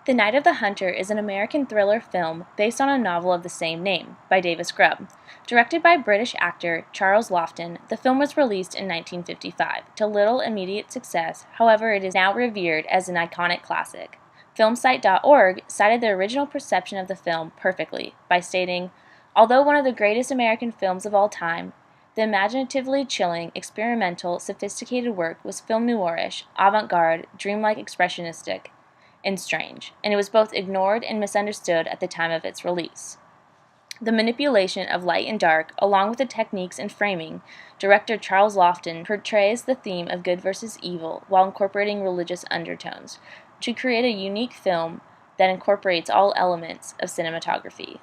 The Night of the Hunter is an American thriller film based on a novel of the same name by Davis Grubb. Directed by British actor Charles Laughton, the film was released in 1955 to little immediate success, however it is now revered as an iconic classic. Filmsite.org cited the original perception of the film perfectly by stating, "Although one of the greatest American films of all time, the imaginatively chilling, experimental, sophisticated work was film noirish, avant-garde, dreamlike expressionistic, and strange, and it was both ignored and misunderstood at the time of its release." The manipulation of light and dark, along with the techniques and framing, director Charles Laughton portrays the theme of good versus evil while incorporating religious undertones to create a unique film that incorporates all elements of cinematography.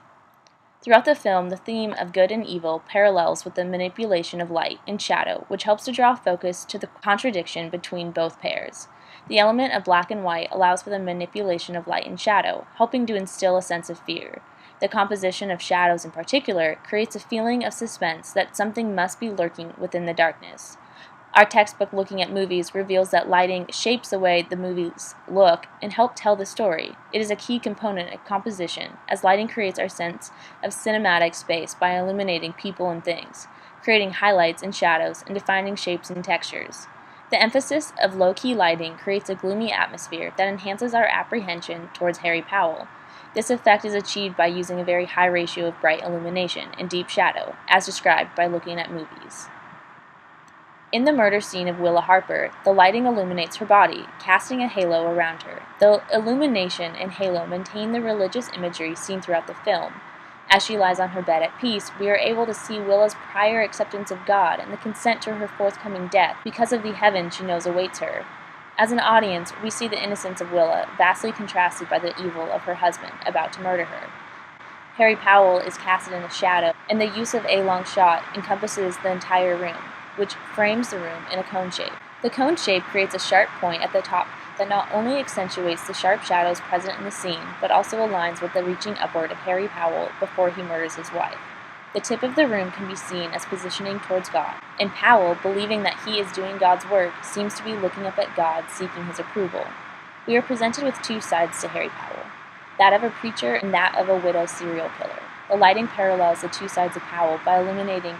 Throughout the film, the theme of good and evil parallels with the manipulation of light and shadow, which helps to draw focus to the contradiction between both pairs. The element of black and white allows for the manipulation of light and shadow, helping to instill a sense of fear. The composition of shadows in particular creates a feeling of suspense that something must be lurking within the darkness. Our textbook Looking at Movies reveals that lighting shapes the way the movies look and help tell the story. It is a key component of composition, as lighting creates our sense of cinematic space by illuminating people and things, creating highlights and shadows, and defining shapes and textures. The emphasis of low-key lighting creates a gloomy atmosphere that enhances our apprehension towards Harry Powell. This effect is achieved by using a very high ratio of bright illumination and deep shadow, as described by Looking at Movies. In the murder scene of Willa Harper, the lighting illuminates her body, casting a halo around her. The illumination and halo maintain the religious imagery seen throughout the film. As she lies on her bed at peace, we are able to see Willa's prior acceptance of God and the consent to her forthcoming death because of the heaven she knows awaits her. As an audience, we see the innocence of Willa vastly contrasted by the evil of her husband about to murder her. Harry Powell is casted in a shadow, and the use of a long shot encompasses the entire room, which frames the room in a cone shape. The cone shape creates a sharp point at the top that not only accentuates the sharp shadows present in the scene, but also aligns with the reaching upward of Harry Powell before he murders his wife. The tip of the room can be seen as positioning towards God, and Powell, believing that he is doing God's work, seems to be looking up at God, seeking his approval. We are presented with two sides to Harry Powell, that of a preacher and that of a widow serial killer. The lighting parallels the two sides of Powell by illuminating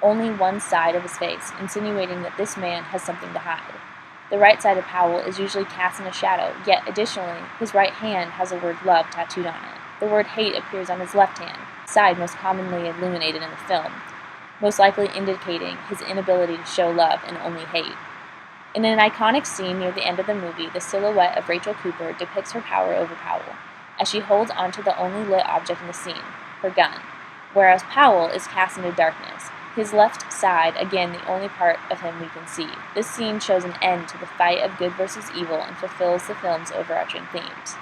only one side of his face, insinuating that this man has something to hide. The right side of Powell is usually cast in a shadow, yet additionally, his right hand has the word love tattooed on it. The word hate appears on his left hand, side most commonly illuminated in the film, most likely indicating his inability to show love and only hate. In an iconic scene near the end of the movie, the silhouette of Rachel Cooper depicts her power over Powell, as she holds onto the only lit object in the scene, her gun, whereas Powell is cast into darkness, his left side, again the only part of him we can see. This scene shows an end to the fight of good versus evil and fulfills the film's overarching themes.